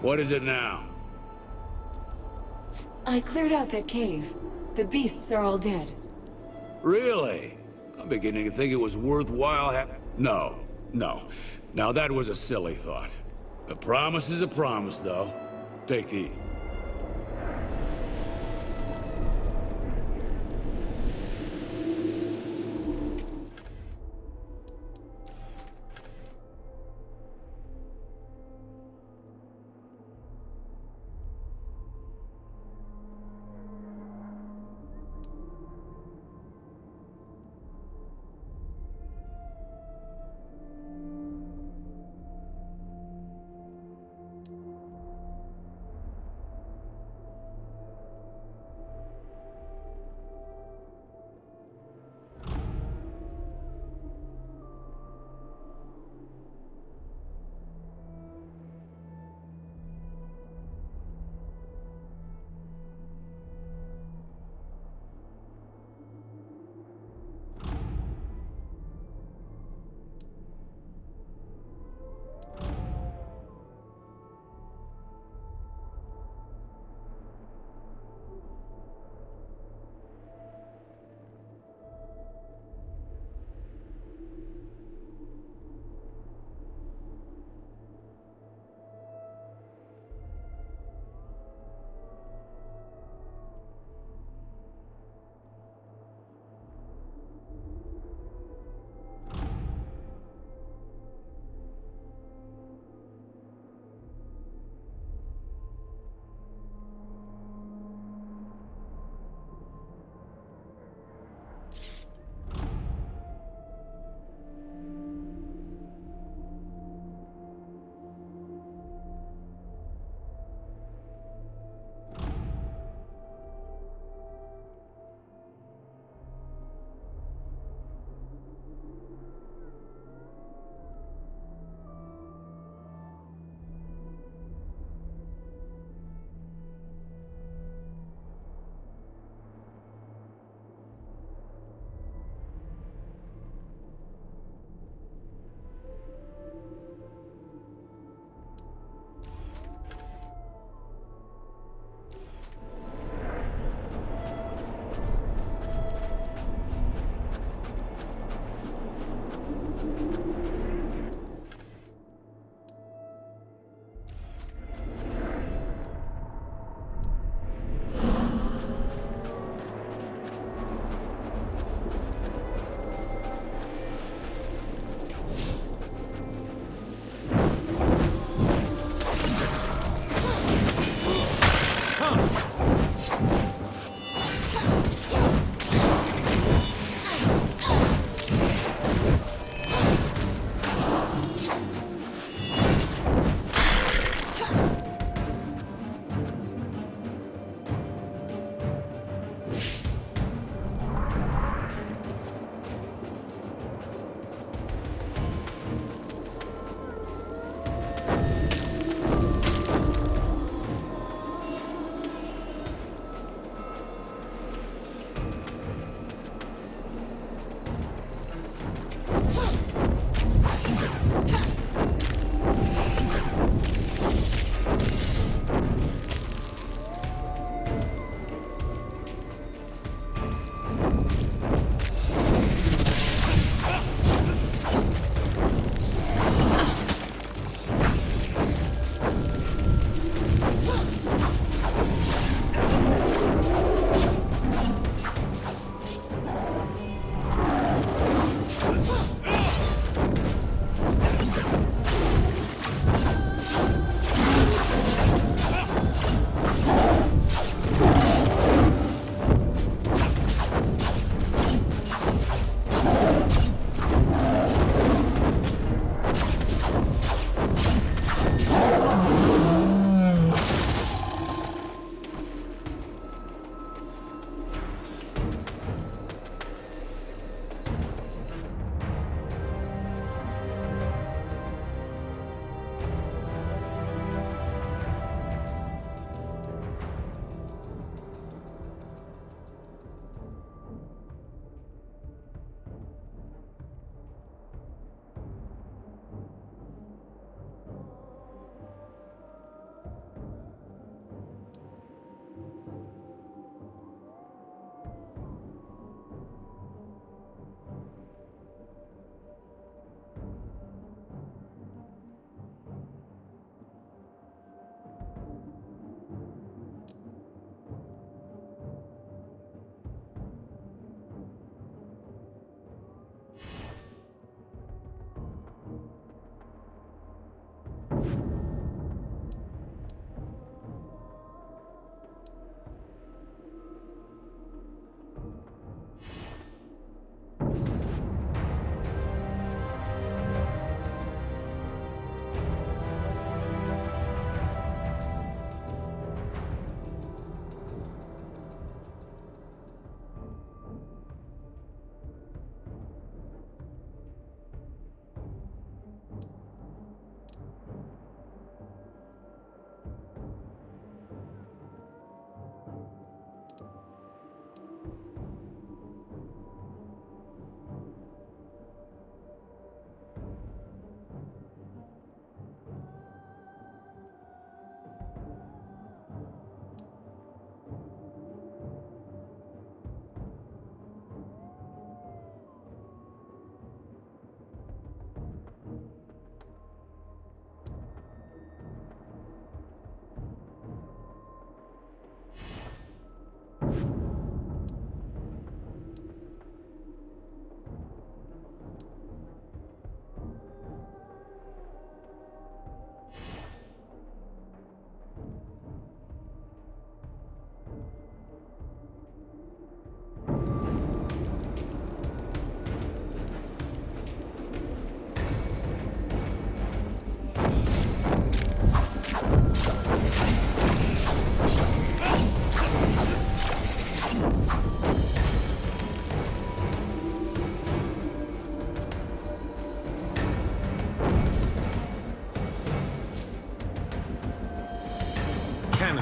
What is it now? I cleared out that cave. The beasts are all dead. Really? I'm beginning to think it was worthwhile No. Now that was a silly thought. A promise is a promise, though. Take these.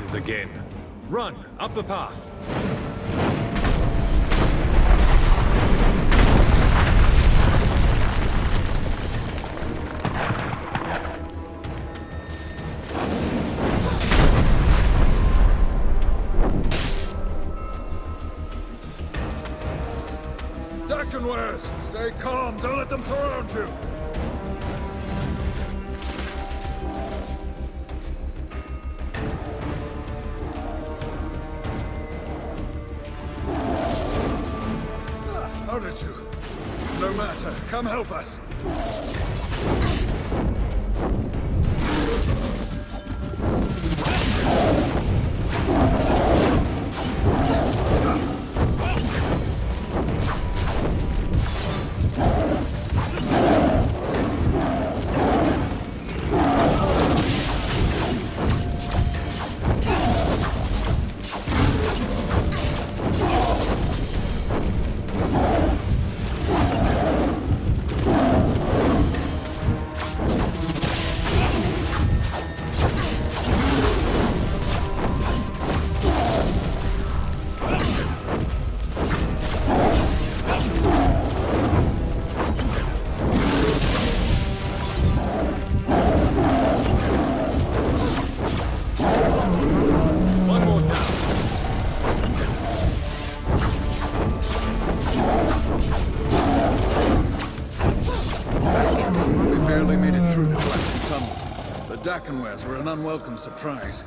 Brigands again. Run, up the path. Dakenwares, stay calm, don't let them surround you! How did you? No matter, come help us! Dakenwares were an unwelcome surprise.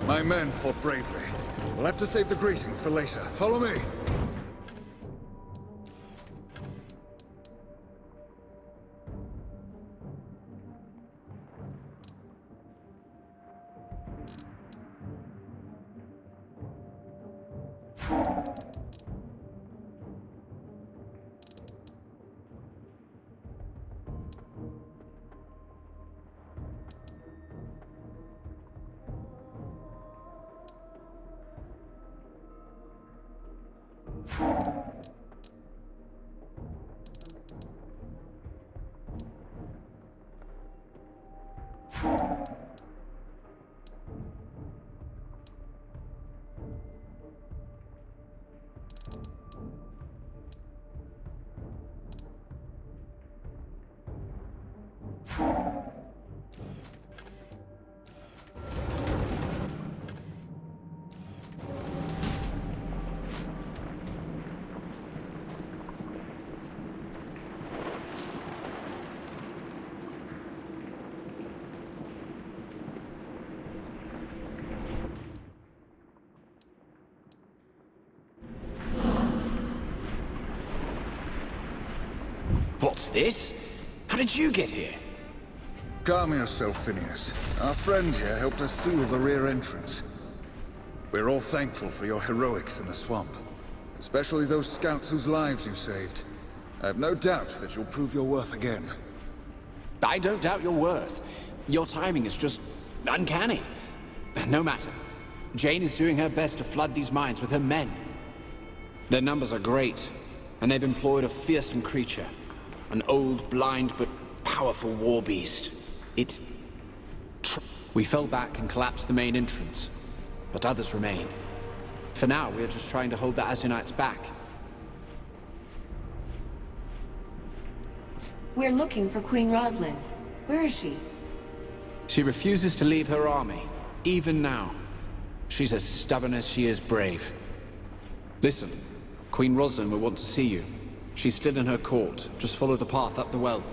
My men fought bravely. We'll have to save the greetings for later. Follow me! What's this? How did you get here? Calm yourself, Phineas. Our friend here helped us seal the rear entrance. We're all thankful for your heroics in the swamp. Especially those scouts whose lives you saved. I have no doubt that you'll prove your worth again. I don't doubt your worth. Your timing is just uncanny. No matter. Jane is doing her best to flood these mines with her men. Their numbers are great, and they've employed a fearsome creature. An old, blind, but powerful war beast. We fell back and collapsed the main entrance, but others remain. For now, we're just trying to hold the Azunites back. We're looking for Queen Roslin. Where is she? She refuses to leave her army, even now. She's as stubborn as she is brave. Listen, Queen Roslin will want to see you. She's still in her court. Just follow the path up the well.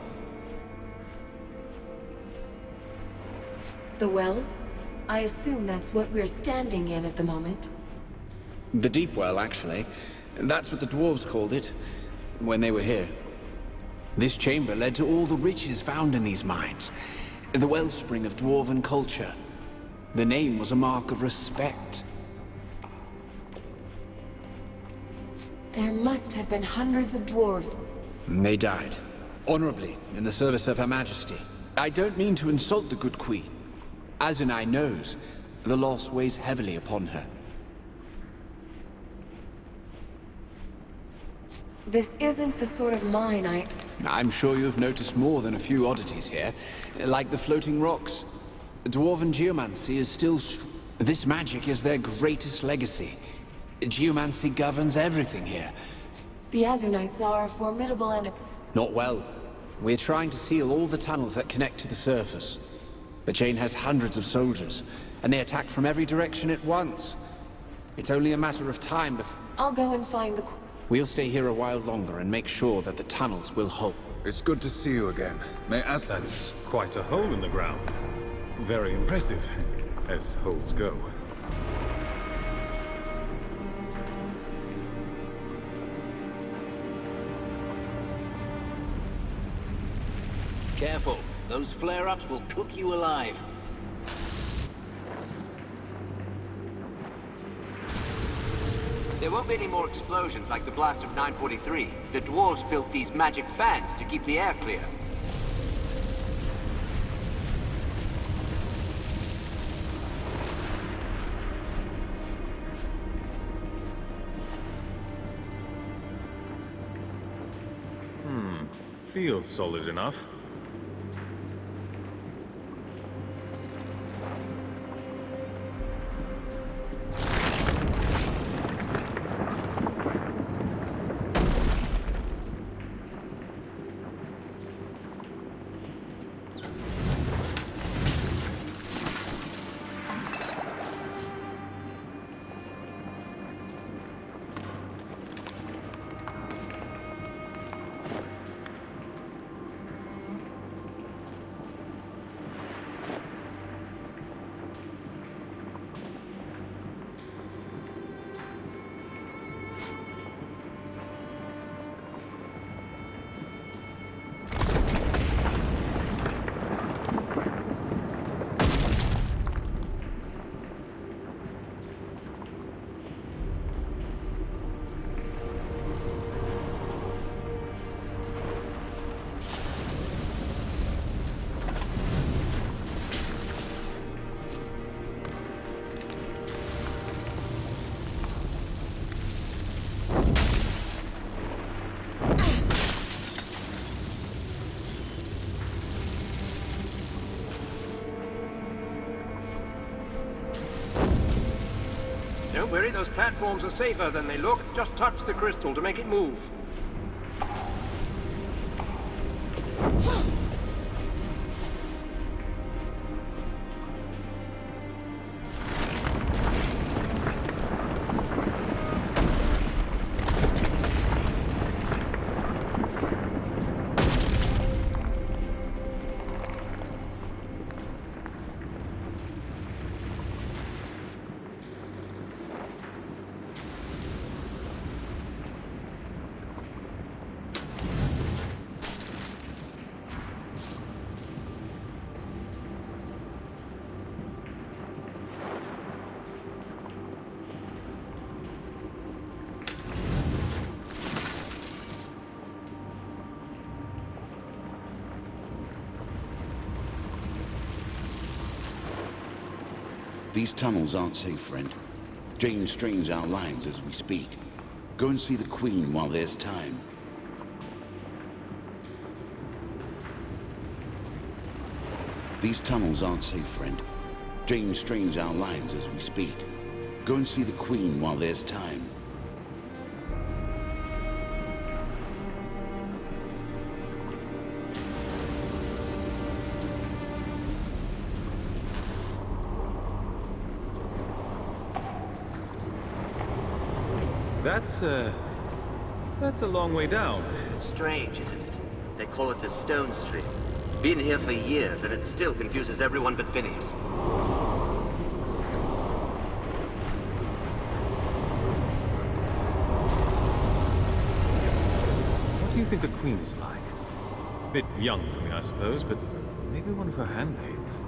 The well? I assume that's what we're standing in at the moment. The deep well, actually. That's what the dwarves called it, when they were here. This chamber led to all the riches found in these mines. The wellspring of dwarven culture. The name was a mark of respect. There must have been hundreds of dwarves. They died, honorably, in the service of Her Majesty. I don't mean to insult the good queen. Azunai knows the loss weighs heavily upon her. This isn't the sort of mine I'm sure you've noticed more than a few oddities here, like the floating rocks. Dwarven geomancy is still This magic is their greatest legacy. Geomancy governs everything here. The Azurites are a formidable enemy. Not well. We're trying to seal all the tunnels that connect to the surface. But Jane has hundreds of soldiers, and they attack from every direction at once. It's only a matter of time before... I'll go and find the... We'll stay here a while longer and make sure that the tunnels will hold. It's good to see you again. That's quite a hole in the ground. Very impressive, as holes go. Careful. Those flare-ups will cook you alive. There won't be any more explosions like the blast of 943. The dwarves built these magic fans to keep the air clear. Feels solid enough. Don't worry, those platforms are safer than they look. Just touch the crystal to make it move. These tunnels aren't safe, friend. Jane strains our lines as we speak. Go and see the Queen while there's time. These tunnels aren't safe, friend. Jane strains our lines as we speak. Go and see the Queen while there's time. That's a long way down. Strange, isn't it? They call it the Stone Street. Been here for years, and it still confuses everyone but Phineas. What do you think the Queen is like? Bit young for me, I suppose, but maybe one of her handmaids.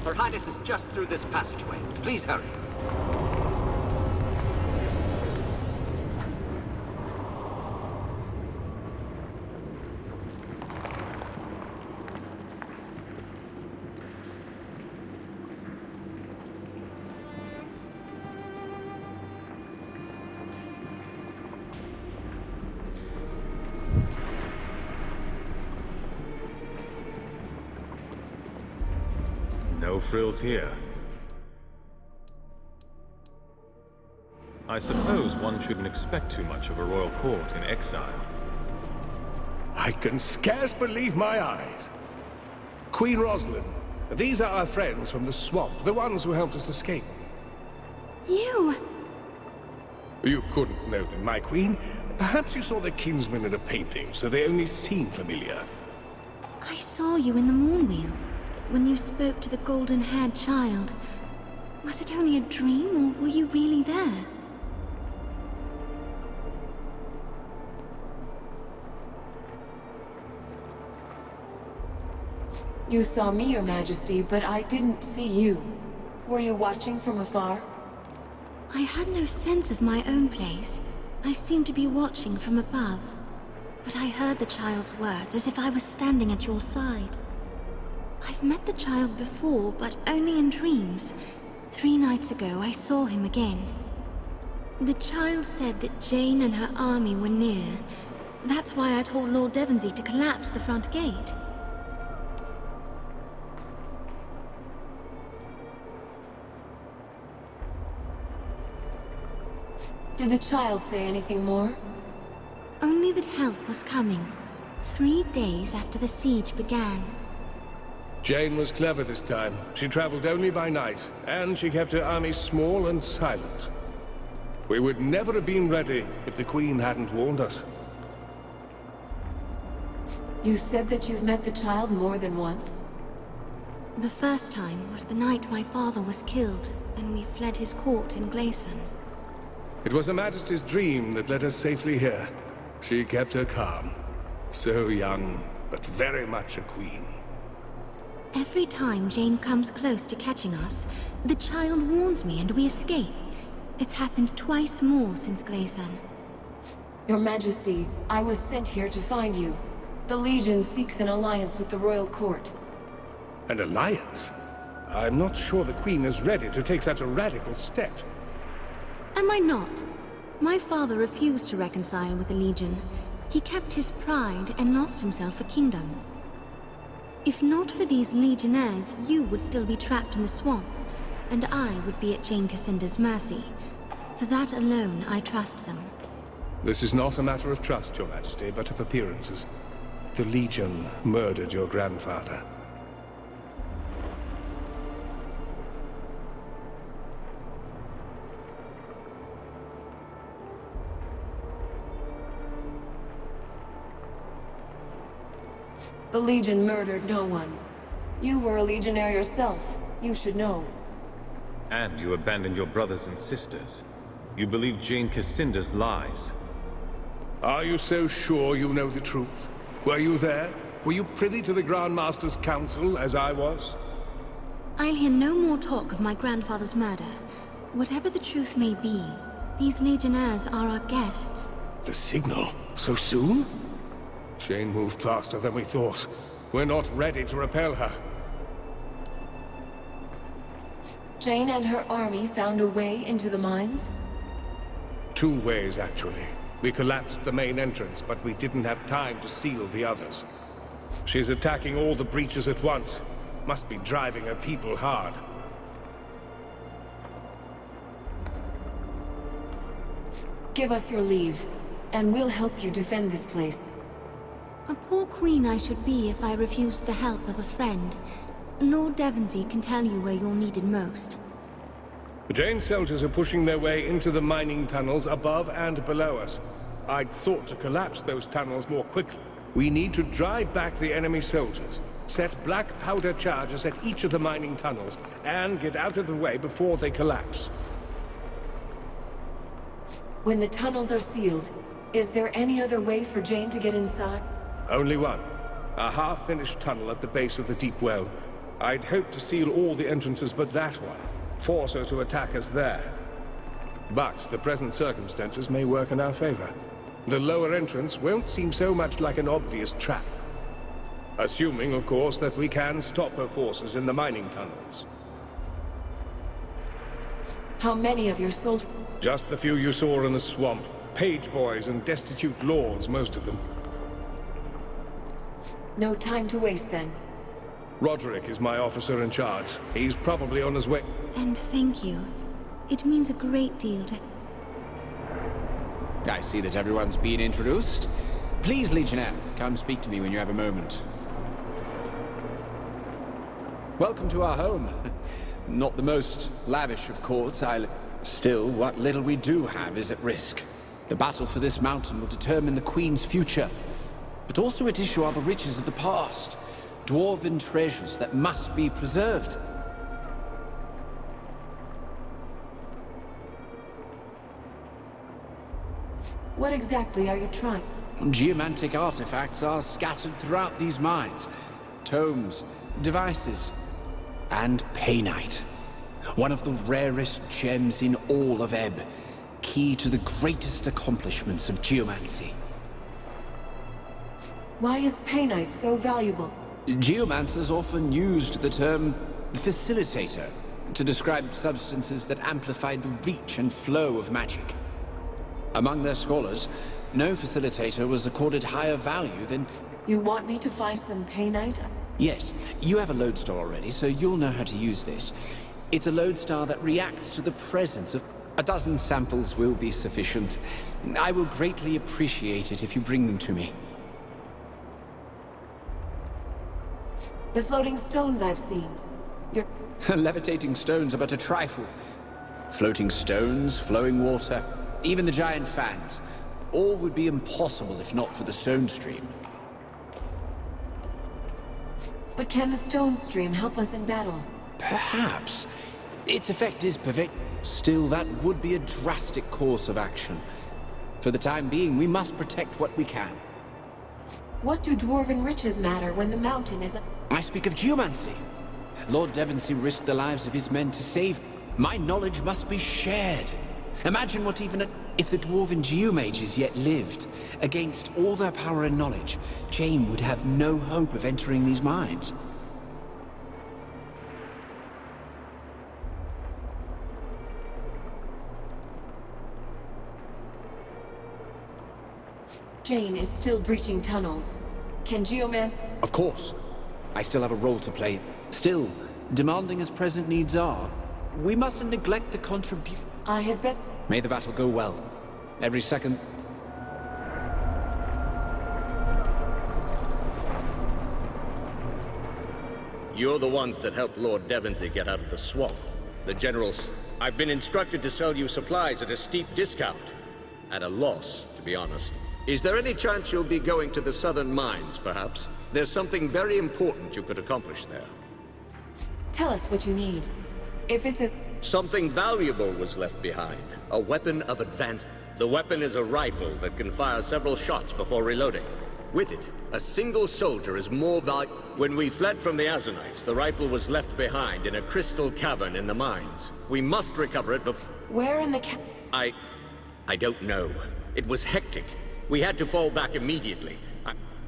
Her Highness is just through this passageway. Please hurry. No frills here. I suppose one shouldn't expect too much of a royal court in exile. I can scarce believe my eyes. Queen Roslin, these are our friends from the swamp, the ones who helped us escape. You! You couldn't know them, my queen. Perhaps you saw their kinsmen in a painting, so they only seem familiar. I saw you in the Mournweald, when you spoke to the golden-haired child. Was it only a dream, or were you really there? You saw me, Your Majesty, but I didn't see you. Were you watching from afar? I had no sense of my own place. I seemed to be watching from above. But I heard the child's words as if I was standing at your side. I've met the child before, but only in dreams. 3 nights ago, I saw him again. The child said that Jane and her army were near. That's why I told Lord Devonsey to collapse the front gate. Did the child say anything more? Only that help was coming. 3 days after the siege began. Jane was clever this time. She traveled only by night, and she kept her army small and silent. We would never have been ready if the Queen hadn't warned us. You said that you've met the child more than once? The first time was the night my father was killed, and we fled his court in Glayson. It was Her Majesty's dream that led us safely here. She kept her calm. So young, but very much a queen. Every time Jane comes close to catching us, the child warns me and we escape. It's happened twice more since Glayson. Your Majesty, I was sent here to find you. The Legion seeks an alliance with the royal court. An alliance? I'm not sure the Queen is ready to take such a radical step. Am I not? My father refused to reconcile with the Legion. He kept his pride and lost himself a kingdom. If not for these Legionnaires, you would still be trapped in the swamp, and I would be at Jane Cassinda's mercy. For that alone, I trust them. This is not a matter of trust, Your Majesty, but of appearances. The Legion murdered your grandfather. The Legion murdered no one. You were a Legionnaire yourself. You should know. And you abandoned your brothers and sisters. You believe Jane Cassinda's lies. Are you so sure you know the truth? Were you there? Were you privy to the Grand Master's council, as I was? I'll hear no more talk of my grandfather's murder. Whatever the truth may be, these Legionnaires are our guests. The signal? So soon? Jane moved faster than we thought. We're not ready to repel her. Jane and her army found a way into the mines? 2 ways, actually. We collapsed the main entrance, but we didn't have time to seal the others. She's attacking all the breaches at once. Must be driving her people hard. Give us your leave, and we'll help you defend this place. A poor queen I should be if I refused the help of a friend. Lord Devonsey can tell you where you're needed most. The Jane soldiers are pushing their way into the mining tunnels above and below us. I'd thought to collapse those tunnels more quickly. We need to drive back the enemy soldiers, set black powder charges at each of the mining tunnels, and get out of the way before they collapse. When the tunnels are sealed, is there any other way for Jane to get inside? Only one. A half-finished tunnel at the base of the deep well. I'd hoped to seal all the entrances but that one. Force her to attack us there. But the present circumstances may work in our favor. The lower entrance won't seem so much like an obvious trap. Assuming, of course, that we can stop her forces in the mining tunnels. How many of your soldiers? Just the few you saw in the swamp. Page boys and destitute lords, most of them. No time to waste then. Roderick is my officer in charge. He's probably on his way. And thank you. It means a great deal to... I see that everyone's been introduced. Please, Legionnaire, come speak to me when you have a moment. Welcome to our home. Not the most lavish of courts, Still, what little we do have is at risk. The battle for this mountain will determine the Queen's future, but also at issue are the riches of the past, dwarven treasures that must be preserved. What exactly are you trying? Geomantic artifacts are scattered throughout these mines. Tomes, devices, and painite. One of the rarest gems in all of Ebb. Key to the greatest accomplishments of geomancy. Why is painite so valuable? Geomancers often used the term facilitator to describe substances that amplified the reach and flow of magic. Among their scholars, no facilitator was accorded higher value than... You want me to find some painite? Yes, you have a lodestar already, so you'll know how to use this. It's a lodestar that reacts to the presence of... A dozen samples will be sufficient. I will greatly appreciate it if you bring them to me. The floating stones I've seen. Levitating stones are but a trifle. Floating stones, flowing water, even the giant fans. All would be impossible if not for the stone stream. But can the stone stream help us in battle? Perhaps. Its effect is perfect. Still, that would be a drastic course of action. For the time being, we must protect what we can. What do dwarven riches matter when the mountain is... I speak of geomancy. Lord Devonsey risked the lives of his men to save... My knowledge must be shared. Imagine what if the dwarven geomages yet lived. Against all their power and knowledge, Jane would have no hope of entering these mines. Jane is still breaching tunnels. Can Geoman... Of course. I still have a role to play. Still, demanding as present needs are, we mustn't neglect the contribution. I had bet... May the battle go well. Every second... You're the ones that helped Lord Devonsey get out of the swamp. The General's... I've been instructed to sell you supplies at a steep discount. At a loss, to be honest. Is there any chance you'll be going to the southern mines, perhaps? There's something very important you could accomplish there. Tell us what you need. If it's a... Something valuable was left behind. A weapon of advance. The weapon is a rifle that can fire several shots before reloading. With it, a single soldier is more valuable. When we fled from the Azanites, the rifle was left behind in a crystal cavern in the mines. We must recover it before... Where in the I don't know. It was hectic. We had to fall back immediately.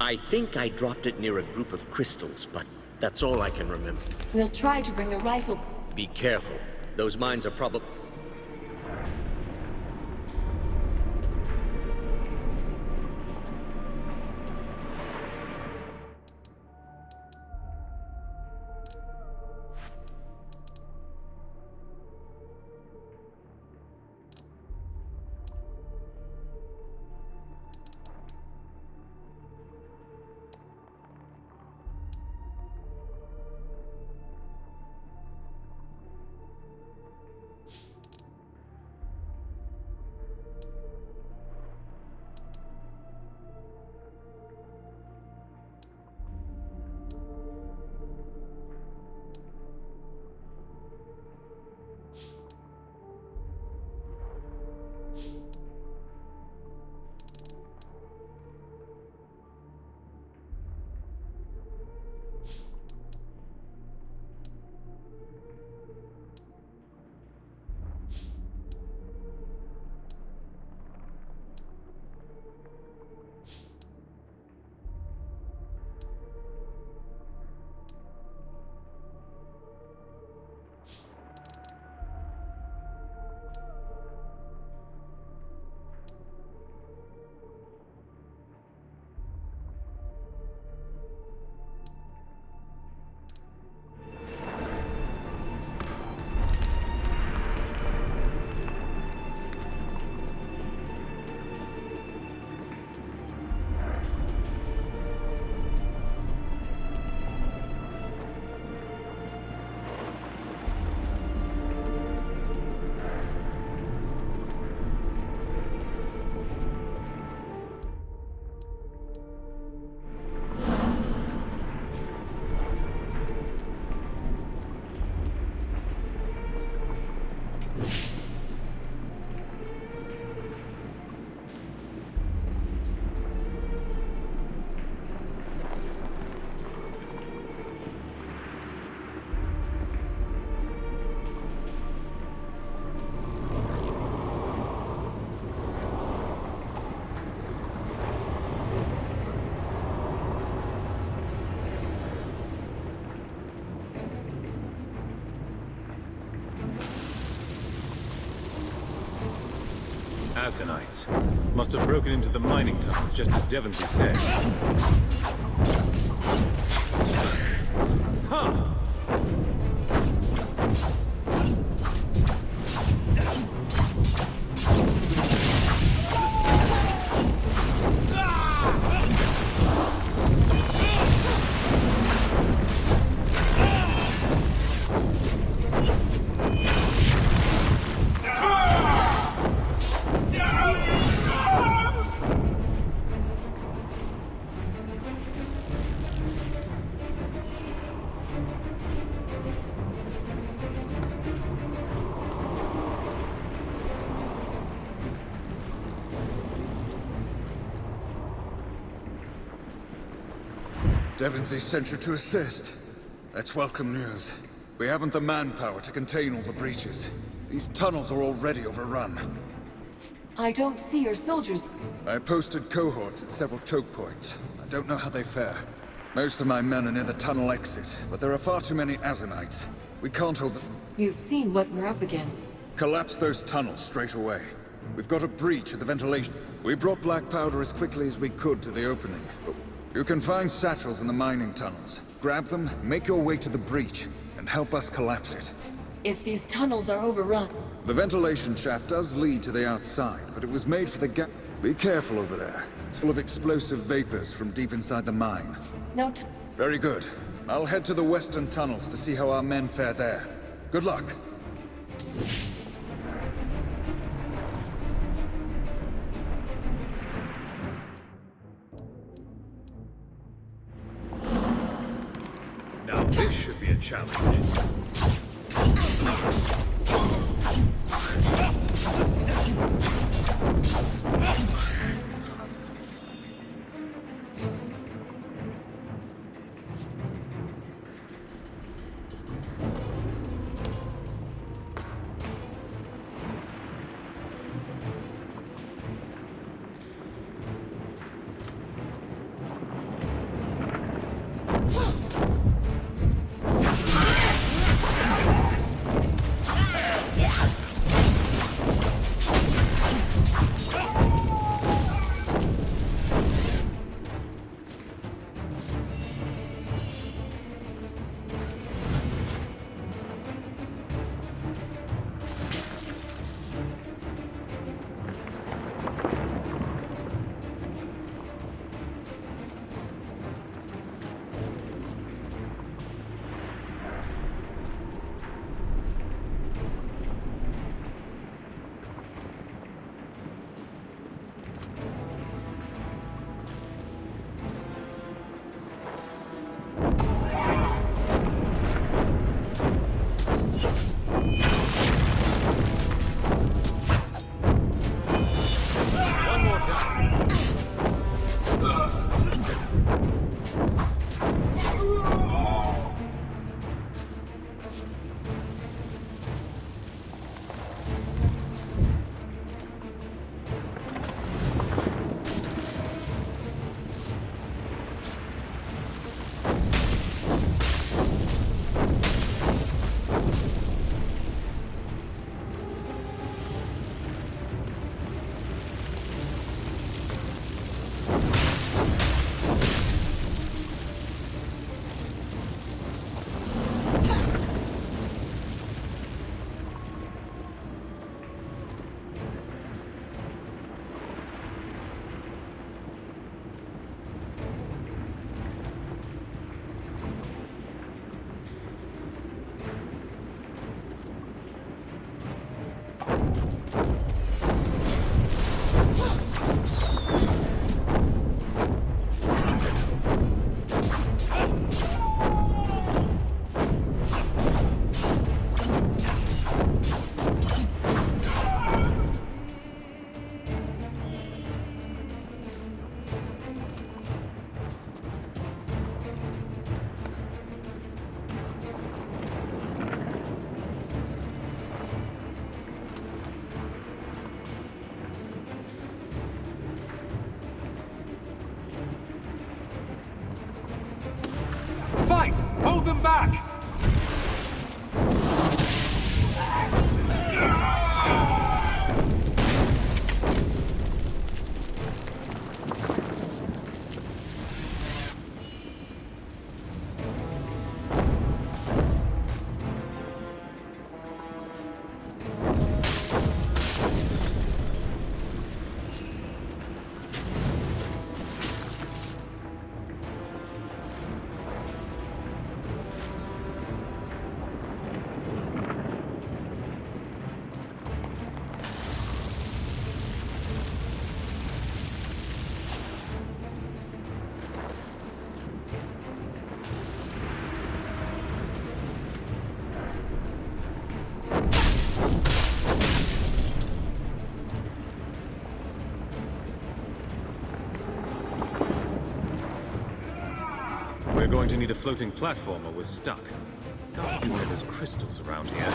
I think I dropped it near a group of crystals, but that's all I can remember. We'll try to bring the rifle... Be careful. Those mines are probably... Azanites. Must have broken into the mining tunnels, just as Devonsy said. Huh! Devonsy sent you to assist. That's welcome news. We haven't the manpower to contain all the breaches. These tunnels are already overrun. I don't see your soldiers. I posted cohorts at several choke points. I don't know how they fare. Most of my men are near the tunnel exit, but there are far too many Azanites. We can't hold them. You've seen what we're up against. Collapse those tunnels straight away. We've got a breach at the ventilation. We brought black powder as quickly as we could to the opening, but you can find satchels in the mining tunnels. Grab them, make your way to the breach, and help us collapse it. If these tunnels are overrun... The ventilation shaft does lead to the outside, but it was made for the gap. Be careful over there. It's full of explosive vapors from deep inside the mine. Note. Very good. I'll head to the western tunnels to see how our men fare there. Good luck. Now this should be a challenge. Come back! We're going to need a floating platform or we're stuck. Got to be one of those crystals around here.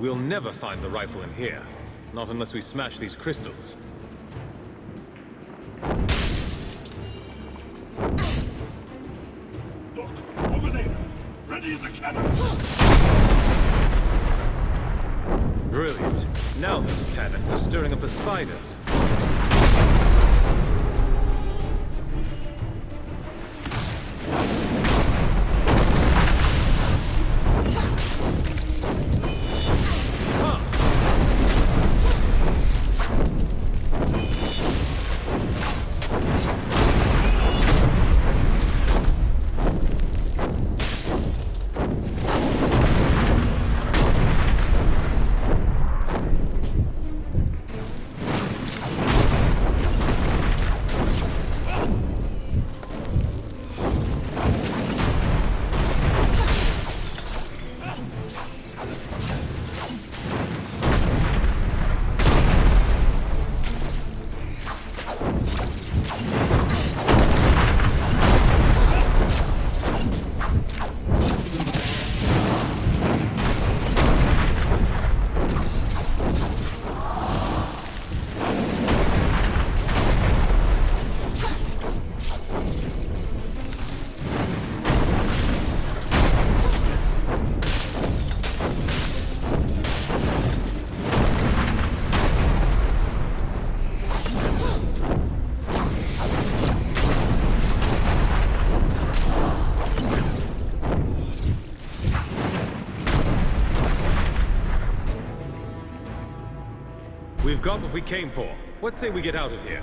We'll never find the rifle in here. Not unless we smash these crystals. Look, over there! Ready the cannon! Brilliant. Now those cannons are stirring up the spiders. We've got what we came for. What say we get out of here?